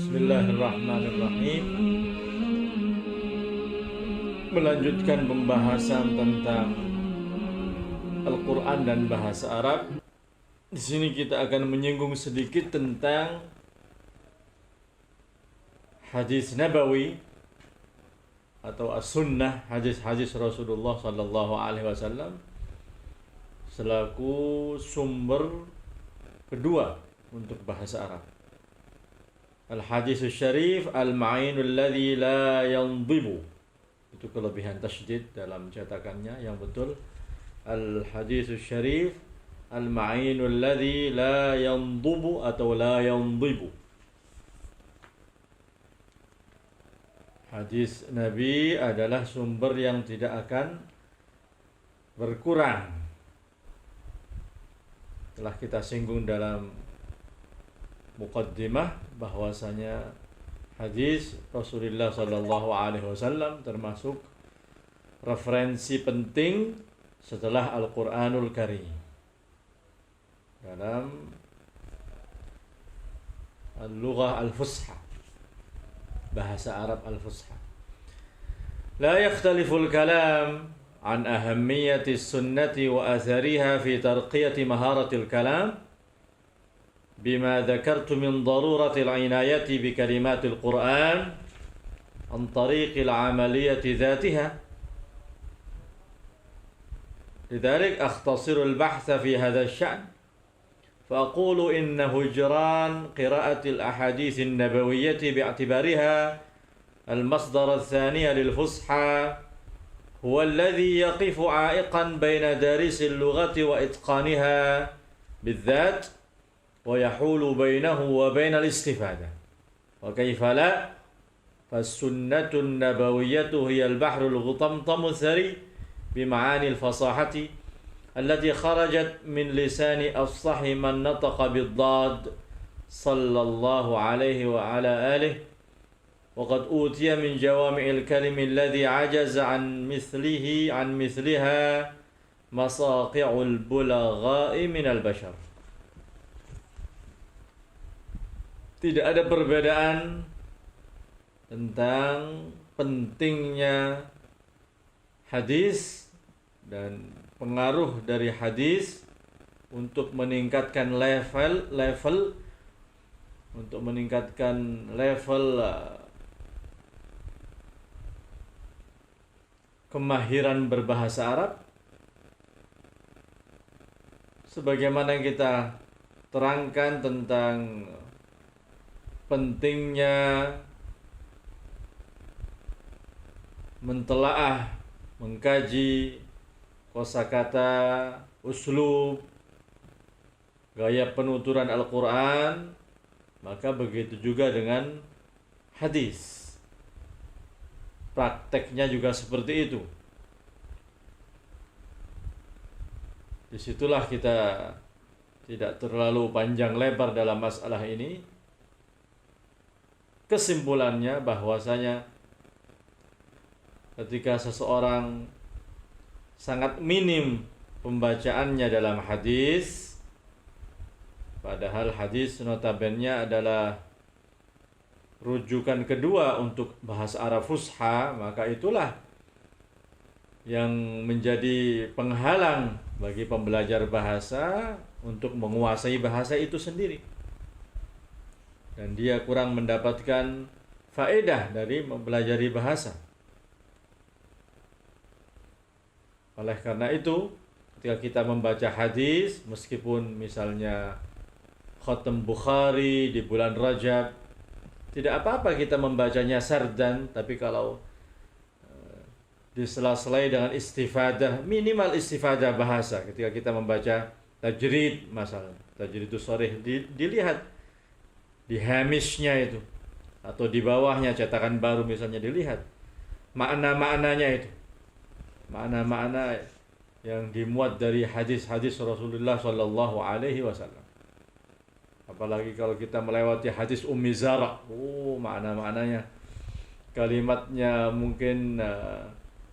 Bismillahirrahmanirrahim. Melanjutkan pembahasan tentang Al-Quran dan bahasa Arab. Di sini kita akan menyinggung sedikit tentang hadis nabawi atau as-sunnah, hadis-hadis Rasulullah sallallahu alaihi wasallam selaku sumber kedua untuk bahasa Arab. Al-hadis syarif al-ma'inul ladzi la yandibu. Itu kelebihan tasydid dalam cetakannya yang betul. Al-hadis syarif al-ma'inul ladzi la yandibu atau la yandibu. Hadis Nabi adalah sumber yang tidak akan berkurang. Telah kita singgung dalam muqaddimah bahwasanya hadis Rasulullah sallallahu alaihi wasallam termasuk referensi penting setelah Al-Qur'anul Karim dalam al-lughah al-fusha, bahasa Arab al-fusha. La yakhtalifu al-kalam an ahammiyati as-sunnati wa athariha fi tarqiyati maharati al-kalam بما ذكرت من ضرورة العناية بكلمات القرآن عن طريق العملية ذاتها. لذلك أختصر البحث في هذا الشأن فأقول إن هجران قراءة الأحاديث النبوية باعتبارها المصدر الثاني للفصحى هو الذي يقف عائقا بين دارس اللغة وإتقانها بالذات ويحول بينه وبين الاستفادة. وكيف لا؟ فالسنة النبوية هي البحر الغطمطم الثري بمعاني الفصاحة التي خرجت من لسان أفصح من نطق بالضاد صلى الله عليه وعلى آله، وقد أوتي من جوامع الكلم الذي عجز عن مثلها مصاقع البلغاء من البشر. Tidak ada perbedaan tentang pentingnya hadis dan pengaruh dari hadis untuk meningkatkan level kemahiran berbahasa Arab, sebagaimana yang kita terangkan tentang pentingnya mentelaah, mengkaji kosakata, uslub, gaya penuturan Al-Quran, maka begitu juga dengan hadis. Prakteknya juga seperti itu. Disitulah kita tidak terlalu panjang lebar dalam masalah ini. Kesimpulannya bahwasanya ketika seseorang sangat minim pembacaannya dalam hadis, padahal hadis notabene adalah rujukan kedua untuk bahasa Arab fusha, maka itulah yang menjadi penghalang bagi pembelajar bahasa untuk menguasai bahasa itu sendiri. Dan dia kurang mendapatkan faedah dari mempelajari bahasa. Oleh karena itu, ketika kita membaca hadis, meskipun misalnya khatam Bukhari di bulan Rajab, tidak apa-apa kita membacanya sardan, tapi kalau disela-sela dengan istifadah, minimal istifadah bahasa. Ketika kita membaca tajrid, masalah tajridus sharih, dilihat di hamishnya itu atau di bawahnya cetakan baru misalnya, dilihat makna-maknanya itu, makna-makna yang dimuat dari hadis-hadis Rasulullah sallallahu alaihi wasallam. Apalagi kalau kita melewati hadis Ummi Zara, makna-maknanya, kalimatnya mungkin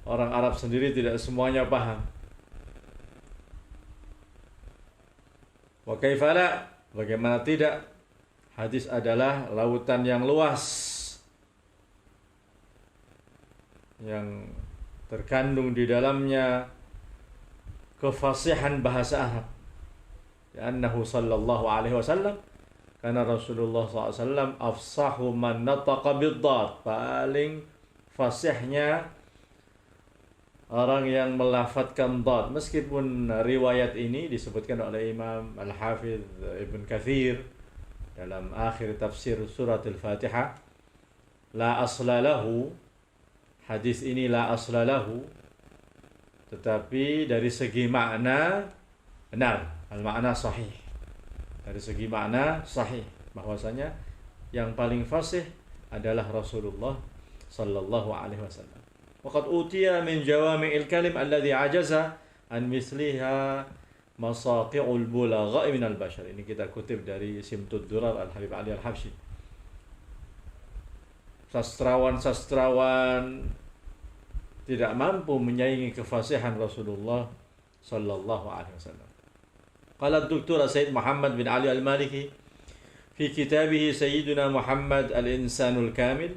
orang Arab sendiri tidak semuanya paham. Wa kaifala, bagaimana tidak, Hadis adalah lautan yang luas yang terkandung di dalamnya kefasihan bahasa Arab. Annahu sallallahu alaihi wasallam karena Rasulullah SAW afsahu man nataqa bid-dad, paling fasihnya orang yang melafadzkan dad. Meskipun riwayat ini disebutkan oleh Imam Al-Hafidh Ibn Katsir dalam akhir tafsir surat Al-Fatihah, la asla lahu, hadis ini la asla lahu, tetapi dari segi makna benar, al-makna sahih. Dari segi makna sahih bahwasanya yang paling fasih adalah Rasulullah sallallahu alaihi wasallam. Waqad utiya min jawami'il kalim alladhi ajaza an misliha masaqi'ul bulagha min al-bashar. Ini kita kutip dari Simtud Durar Al-Habib Ali Al-Habsyi. Sastrawan-sastrawan tidak mampu menyaingi kefasihan Rasulullah sallallahu alaihi wasallam. Qala Dr. Said Muhammad bin Ali Al-Maliki fi kitabih Sayyiduna Muhammad Al-Insanul Kamil,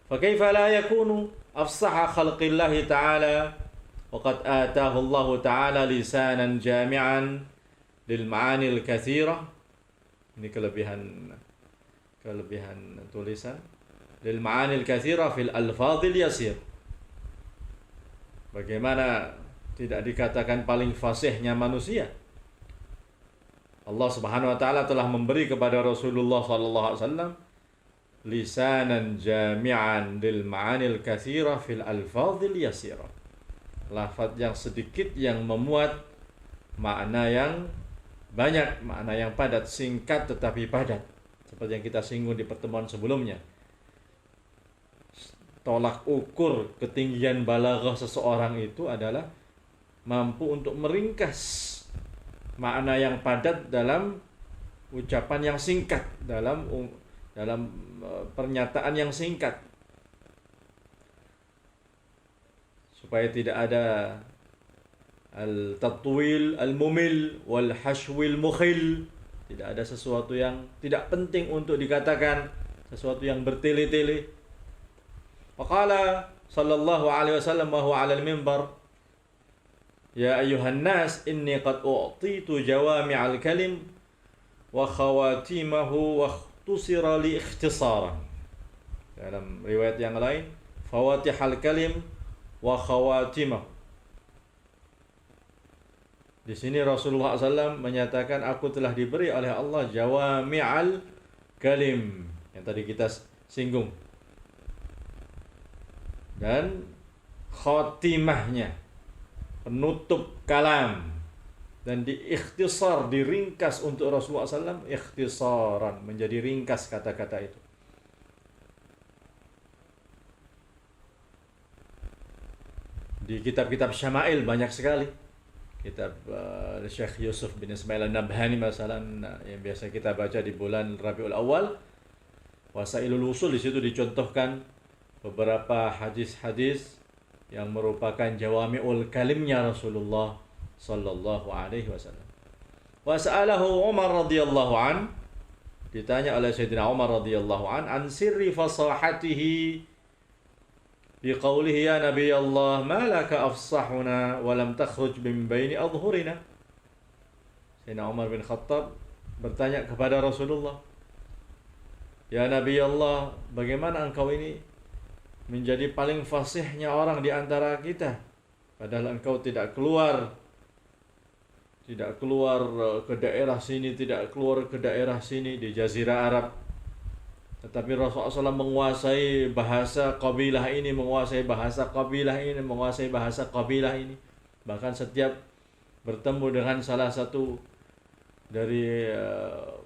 fa kaifa la yakunu afsaha khalqillahi ta'ala wa qad ataahu Allah ta'ala lisanan jami'an lil ma'anil katsira. Ini kelebihan tulisan lil ma'anil katsira fil alfadhil yasir. Bagaimana tidak dikatakan paling fasihnya manusia? Allah Subhanahu wa taala telah memberi kepada Rasulullah sallallahu alaihi wasallam lisanan jami'an lil ma'anil katsira fil alfadhil yasira. Lafaz yang sedikit yang memuat makna yang banyak, makna yang padat, singkat tetapi padat. Seperti yang kita singgung di pertemuan sebelumnya. Tolak ukur ketinggian balaghah seseorang itu adalah mampu untuk meringkas makna yang padat dalam ucapan yang singkat, dalam pernyataan yang singkat, supaya tidak ada al-tatwil al-mumil wal hashwil mukhil. Tidak ada sesuatu yang tidak penting untuk dikatakan, sesuatu yang bertele-tele. Waqala sallallahu alaihi wasallam wa huwa 'ala al-minbar, ya ayuhan nas inni qad u'titu jawami'al kalim wa khawatimahu wa ikhtusira li ikhtisaran. Dalam riwayat yang lain, fawatihal kalim wa khawatimahu. Di sini Rasulullah SAW menyatakan aku telah diberi oleh Allah jawami'al kalim yang tadi kita singgung, dan khatimahnya, penutup kalam, dan diikhtisar, diringkas untuk Rasulullah SAW, ikhtisaran, menjadi ringkas kata-kata itu. Di kitab-kitab Syama'il banyak sekali. Kitab Syekh Yusuf bin Ismail An-Nabhani masalah yang biasa kita baca di bulan Rabiul Awal, Wasailul Usul, di situ dicontohkan beberapa hadis-hadis yang merupakan jawami'ul kalimnya Rasulullah sallallahu alaihi wasallam. Wa sa'alahu Umar radhiyallahu an, ditanya oleh Sayyidina Umar radhiyallahu an sirri fasahatihi biqaulihi ya Nabi Allah ma laka afsahuna wa lam takhruj min baini adhhurina. Sayyidina Umar bin Khattab bertanya kepada Rasulullah, ya Nabi Allah, bagaimana engkau ini menjadi paling fasihnya orang di antara kita, padahal engkau tidak keluar ke daerah sini, tidak keluar ke daerah sini di Jazirah Arab, tetapi Rasulullah SAW menguasai bahasa kabilah ini, menguasai bahasa kabilah ini, menguasai bahasa kabilah ini. Bahkan setiap bertemu dengan salah satu dari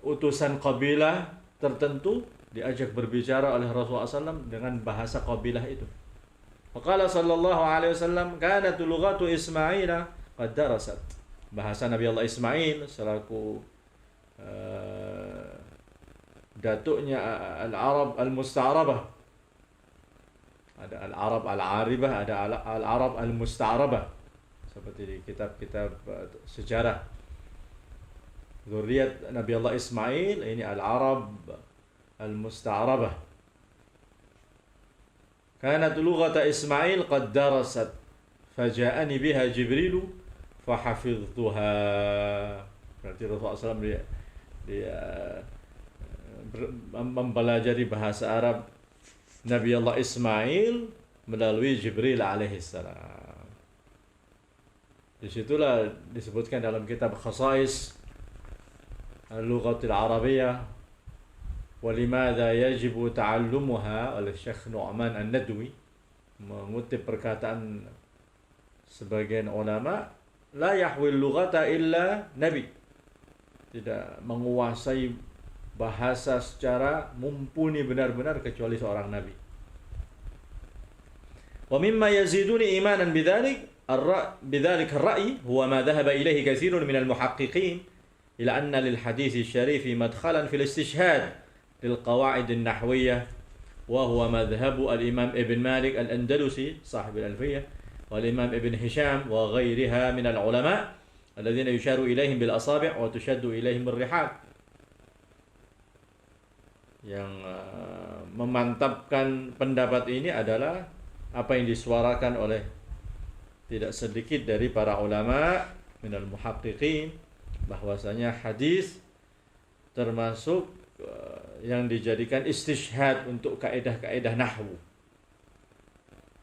utusan kabilah tertentu, diajak berbicara oleh Rasulullah SAW dengan bahasa kabilah itu. Faqala sallallahu alaihi wasallam kanat lughatu Ismaila qad darasat. Bahasa Nabi Allah Ismail selaku datuknya al-Arab al-Musta'rabah. Ada al-Arab al-Aribah, ada al-Arab al-Musta'rabah. Seperti di kitab-kitab sejarah. Zuriyat Nabi Allah Ismail ini al-Arab al-Musta'rabah. Kanat lughata Ismail qad darasat faja'ani biha Jibrilu fahafidhtuha. Berarti Rasulullah SAW dia mempelajari bahasa Arab Nabi Allah Ismail melalui Jibril alaihissalam. Disitulah disebutkan dalam kitab Khasais Al-Lughatil Arabiyyah wa limadha yajibu ta'allumuha oleh Syekh Nu'man An-Nadwi, mengutip perkataan sebagian ulama, la yahwil lughata illa nabi, tidak menguasai bahasa secara mumpuni benar-benar kecuali seorang nabi. Wa mimma yaziduni imanan bidzalik ar-ra'y huwa ma dhahaba ilayhi katsirun min al-muhaqqiqin ila anna lil hadits asy-syarif madkhalan fil istishhad lil qawaid an-nahwiyyah wa huwa madhhabu al-imam Ibn Malik al-Andalusi sahib al-Alfiyyah wal imam Ibn Hisham wa ghairiha min al-ulama alladhina yusharu ilayhim bil asabi' wa tushaddu ilayhim ar-rihal. Yang memantapkan pendapat ini adalah apa yang disuarakan oleh tidak sedikit dari para ulama minal muhaqqiqin, bahwasanya hadis termasuk yang dijadikan istishhad untuk kaidah-kaidah nahwu.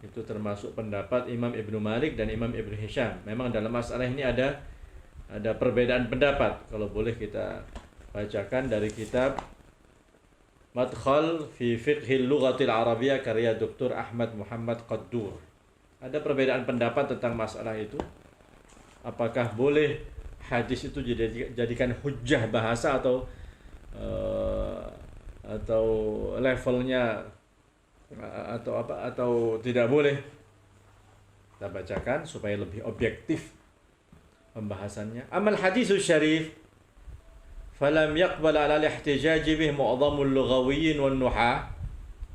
Itu termasuk pendapat Imam Ibnu Malik dan Imam Ibnu Hisham. Memang dalam masalah ini ada perbedaan pendapat. Kalau boleh kita bacakan dari kitab Madkhal fi Fiqhil Lughatil Arabiyyah karya Dr. Ahmad Muhammad Qaddur. Ada perbedaan pendapat tentang masalah itu. Apakah boleh hadis itu dijadikan hujjah bahasa atau levelnya atau tidak boleh. Kita bacakan supaya lebih objektif pembahasannya. Amal hadisus syarif falam yaqbal ala al-ihtijaj bih mu'dhamul lughawiyyin wan nuhah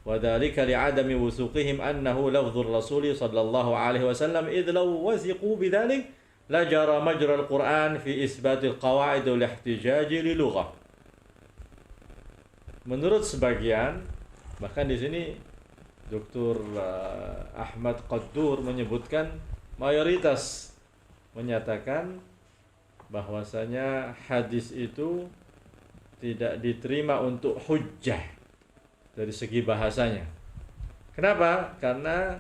wa dhalika li'adami wusuqihim annahu lafdhur rasul sallallahu alaihi wasallam idh law wasiqu bidzalik la jara majra al-Qur'an fi isbat al-qawa'id wal ihtijaj li lughah. Menurut sebagian, bahkan di sini Dr. Ahmad Qaddur menyebutkan mayoritas menyatakan bahwasanya hadis itu tidak diterima untuk hujjah dari segi bahasanya. Kenapa? Karena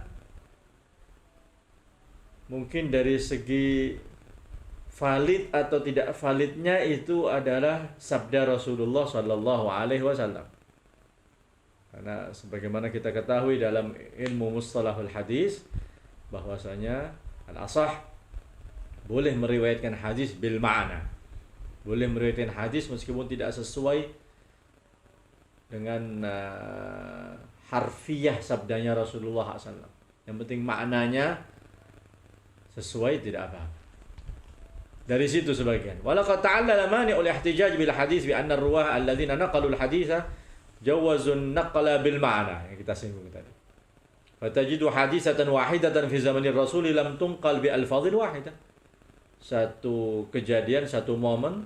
mungkin dari segi valid atau tidak validnya itu adalah sabda Rasulullah sallallahu alaihi wasallam. Karena sebagaimana kita ketahui dalam ilmu mustalahul hadis bahwasanya al-asah boleh meriwayatkan hadis bil ma'na. Boleh meriwayatkan hadis meskipun tidak sesuai dengan harfiah sabdanya Rasulullah SAW. Yang penting maknanya sesuai, tidak apa-apa. Dari situ sebagian. Walaqad ta'allala mani'ul ihtijaj bil hadis bi anna ar-ruwah alladziina naqalu al-haditsa jawazun naqla bil ma'na, yang kita singgung tadi. Fatajidu hadisatan wahidatan fi zamanir rasul lam tunqal bi alfadhin wahidah. Satu kejadian, satu momen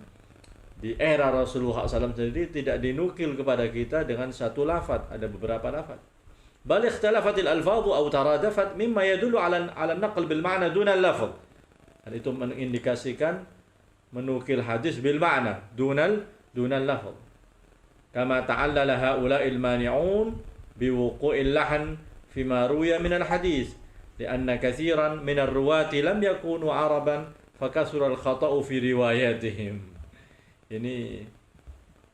di era Rasulullah SAW sendiri tidak dinukil kepada kita dengan satu lafaz, ada beberapa lafaz. Bal ikhtalafatil alfadhu aw taradafat mimma yadullu ala an-naql bil ma'na duna al-lafz. Dan itu mengindikasikan menukil hadis bil ma'na duna al-lafz. Kama ta'allala haula'il mani'un biwuqu'il lahan fima ruya min al-hadis lianna katsiran min ar-ruwati lam yakunu araban fakasura al-khata'u fi riwayatihim. Ini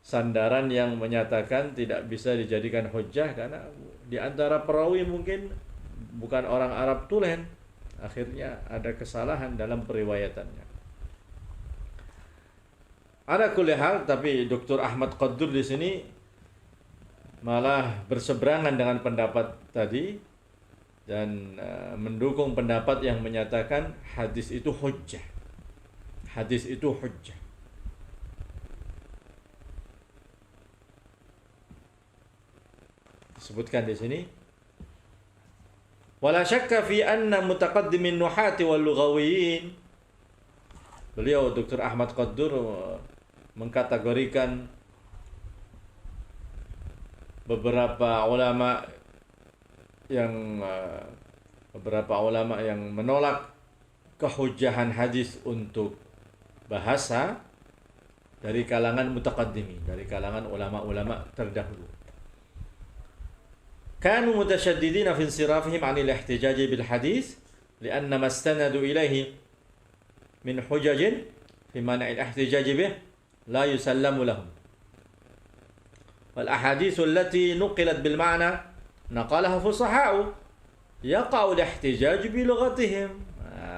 sandaran yang menyatakan tidak bisa dijadikan hujjah karena di antara perawi mungkin bukan orang Arab tulen, akhirnya ada kesalahan dalam periwayatannya. Ada kulli hal, tapi Dr. Ahmad Qaddur di sini malah berseberangan dengan pendapat tadi dan mendukung pendapat yang menyatakan hadis itu hujjah. Hadis itu hujjah. Disebutkan di sini. Wala syakka fi anna mutaqaddimin nuhati wal lughawiyyin. Beliau Dr. Ahmad Qaddur mengkategorikan beberapa ulama yang menolak kehujahan hadis untuk bahasa dari kalangan mutaqaddimin, dari kalangan ulama-ulama terdahulu. Kanu mutasyaddidina fi insirafihim 'anil ihtijaj bil hadis li'anna ma istanadu ilaihi min hujajin fi man'il ihtijaj bih la yusallamu lahum. Wal ahaditsu allati nuqilat bil ma'na naqalaha fusaha'u yaqa'u al ihtijaj bi lughatihim.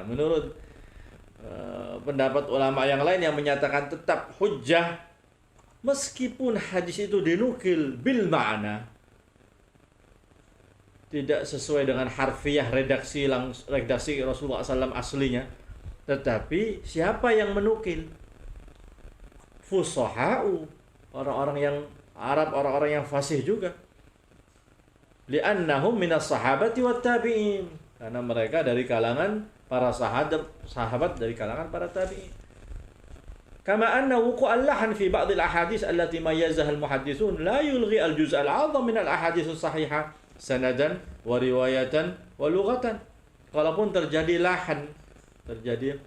Menurut pendapat ulama yang lain yang menyatakan tetap hujjah meskipun hadis itu dinukil bil ma'na, tidak sesuai dengan harfiah redaksi Rasulullah SAW aslinya, tetapi siapa yang menukil? Fusaha'u, orang-orang yang Arab, orang-orang yang fasih juga. Li'annahum minas sahabati wat tabi'in, karena mereka dari kalangan para sahabat dari kalangan para tabi'in. Kama anna wuqu'al lahan fi ba'd al-ahadits allati mayyazaha al-muhadditsun la yulghi al-juz' al-'azam min al-ahadits as-sahihah sanadan wa riwayatan wa lughatan. Kalaupun terjadi lahan, terjadi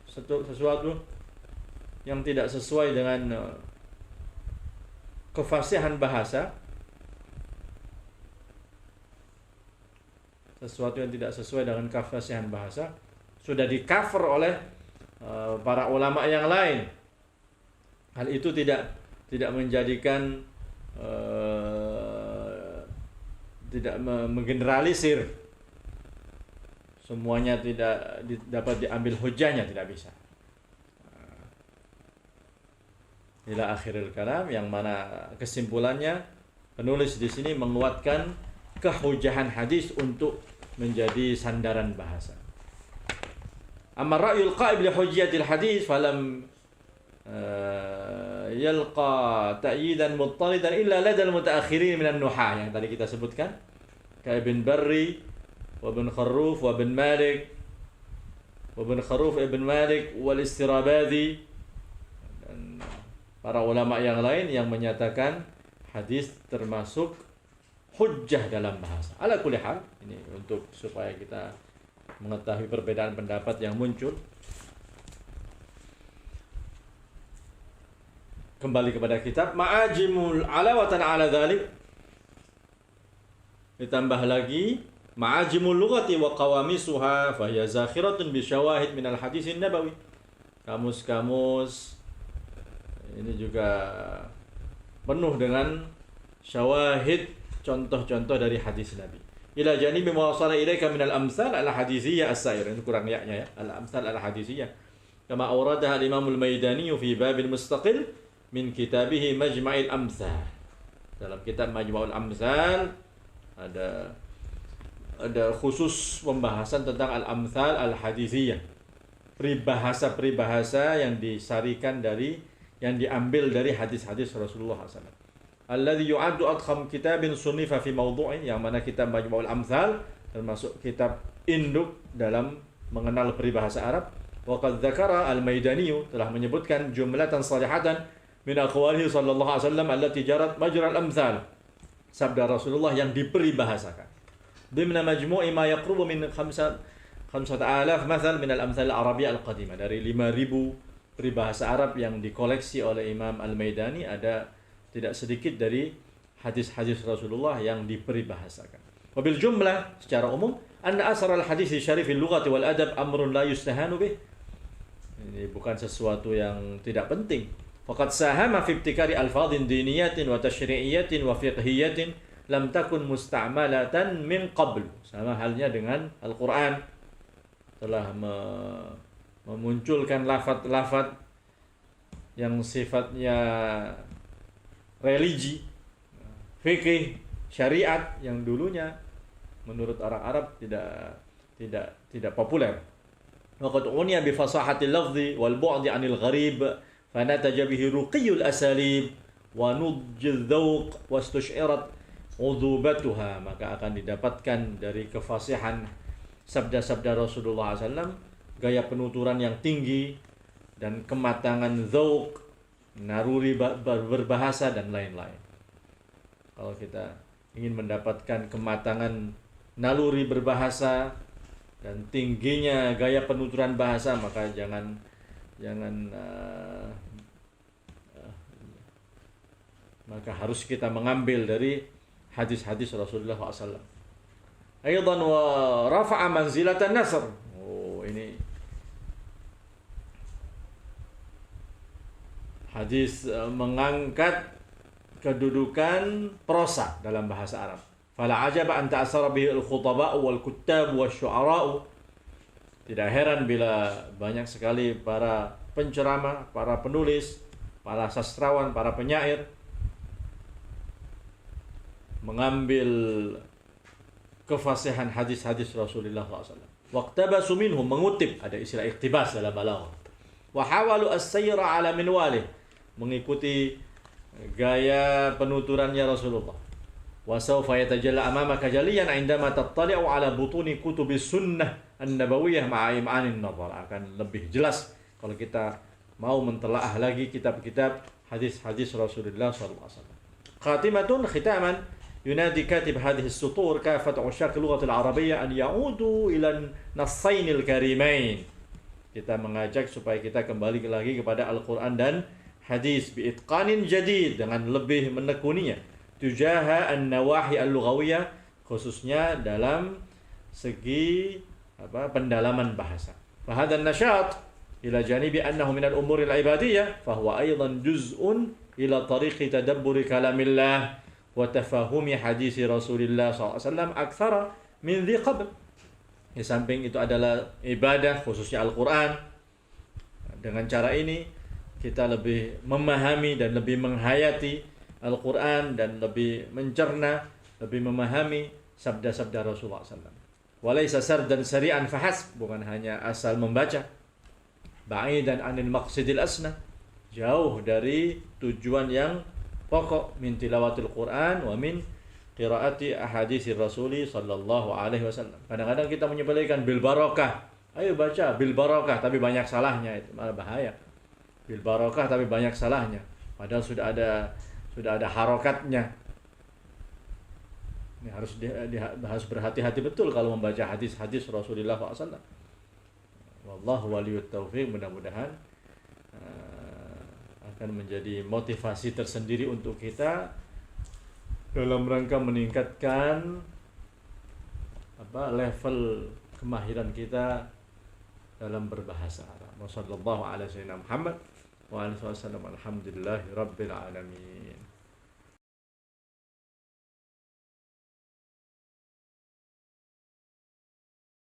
sesuatu yang tidak sesuai dengan kefasihan bahasa, sesuatu yang tidak sesuai dengan kefasihan bahasa sudah di-cover oleh para ulama yang lain. Hal itu tidak menjadikan tidak menggeneralisir semuanya, tidak dapat diambil hujahnya, tidak bisa. Ila akhiril kalam, yang mana kesimpulannya penulis di sini menguatkan kehujahan hadis untuk menjadi sandaran bahasa. Amma ra'yul qa'ib li hujjatil hadis falam yalqa ta'yidan muttaridan illa ladal mutaakhirin minan nuhah, yang tadi kita sebutkan, kayak Ibn Barri wa Ibn Kharruf wa Ibn Malik wa Ibn Kharruf Ibn Malik wal Istirabadi, dan para ulama yang lain yang menyatakan hadis termasuk hujjah dalam bahasa. Ala kulli hal, ini untuk supaya kita mengetahui perbedaan pendapat yang muncul. Kembali kepada kitab Ma'ajimul alawatan ala dzalik, ditambah lagi Ma'ajimul lughati wa qawamisuha fa hiya zakhiratun bi syawahid minal hadisin nabawi. Kamus-kamus ini juga penuh dengan syawahid, contoh-contoh dari hadis Nabi. Ila janibi ma wasala ilaika minal amsal al-hadisiyah as-sair. Itu kurang ya, al-amsal al-hadisiyah. Kama awradaha al-Imam al-Maidani fi babin mustaqil min kitabihi Majma'il Amsal. Dalam kitab Majma'ul Amsal ada khusus pembahasan tentang al-amsal al-hadisiyah. Peribahasa-peribahasa yang disarikan yang diambil dari hadis-hadis Rasulullah SAW. Alladhi yu'addu adkham kitabin sunnifa fi mawdu'in, yang mana kitab Majma'ul Amsal termasuk kitab induk dalam mengenal peribahasa Arab. Wa qad dzakara al-Maidani, telah menyebutkan jumlatan salihatan min aqwalihi sallallahu alaihi wasallam allati jarat majra al-amsal, sabda Rasulullah yang diperibahasakan. Dimna majmu'i ma yaqrubu min 5,000 masal min al-amsal al-arabiyyah al-qadimah, dari 5.000 peribahasa Arab yang dikoleksi oleh Imam Al-Maidani, ada tidak sedikit dari hadis-hadis Rasulullah yang diperibahasakan. Wabil jumlah, secara umum, anna asar al-hadis syarifil lughati wal adab amrun la yustahanu bih. Ini bukan sesuatu yang tidak penting. Faqad sahama fi ibtikari alfadhin diniyatin wa tashri'iyatin wa fiqhiyatin lam takun musta'malatan min qabl. Sama halnya dengan Al-Quran, telah memunculkan lafaz-lafaz yang sifatnya religi, fikih, syariat yang dulunya menurut orang Arab tidak populer. Waqad uniya bi fasahatil lafzi wal bu'di 'anil gharib fanataja bihi ruqiyul asalib wa nudjil dzauq wastush'irat udhubatuha, maka akan didapatkan dari kefasihan sabda-sabda Rasulullah SAW, gaya penuturan yang tinggi, dan kematangan dzauq, naruri berbahasa dan lain-lain. Kalau kita ingin mendapatkan kematangan naluri berbahasa dan tingginya gaya penuturan bahasa, maka jangan maka harus kita mengambil dari hadis-hadis Rasulullah SAW. Aidan wa rafa'a manzilatan nasr. Oh, ini hadis mengangkat kedudukan prosa dalam bahasa Arab. Fala ajaba an ta'assara bihi al-khutaba wal kuttab wasyu'ara. Tidak heran bila banyak sekali para penceramah, para penulis, para sastrawan, para penyair mengambil kefasihan hadis-hadis Rasulullah SAW. Waqtabasu minhum, mengutip, ada istilah iktibas dalam balaghah. Wa hawalu as-sayra ala minwalih, mengikuti gaya penuturannya Rasulullah. Wa sawfa yatajalla amamaka jaliyan indama tattali'u ala butuni kutubis sunnah an-nabawiyyah ma'a im'anin nazar. Akan lebih jelas kalau kita mau mentelaah lagi kitab-kitab hadis-hadis Rasulullah SAW. Khatimatun, khitaman, ينادي كاتب هذه السطور كافة عشاق اللغة العربية أن يعودوا إلى النصين الكريمين. Kita mengajak supaya kita kembali lagi kepada Al-Quran dan hadis biitqanin jadid, dengan lebih menekuninya tujaha an-nawahi al-lughawiyah, khususnya dalam segi pendalaman bahasa. Fahadha an-nashat ila janibi annahu min al-umur al-ibadiyah fahuwa aydan juz'un ila tariqi tadabburi kalamillah wa tafahumi hadis Rasulullah SAW aktsara min dhi qabl. Di samping itu adalah ibadah, khususnya Al-Quran. Dengan cara ini kita lebih memahami dan lebih menghayati Al-Quran dan lebih mencerna, lebih memahami sabda-sabda Rasulullah SAW. Walaysa sardan sari'an fahasb, bukan hanya asal membaca. Ba'idan anil maqsidil asna, jauh dari tujuan yang pokok, min tilawatil Quran wa min qiraati ahaditsir Rasuli sallallahu alaihi wasallam. Kadang-kadang kita menyepelekan bil barakah. Ayo baca bil barakah tapi banyak salahnya, itu malah bahaya. Bil barakah tapi banyak salahnya. Padahal sudah ada harokatnya. Ini harus berhati-hati betul kalau membaca hadis-hadis Rasulullah SAW. Wallahu waliyut taufiq. Mudah-mudahan akan menjadi motivasi tersendiri untuk kita dalam rangka meningkatkan level kemahiran kita dalam berbahasa Arab. Wassallallahu ala sayyidina Muhammad wa alihi wasallam. Alhamdulillahi rabbil alamin.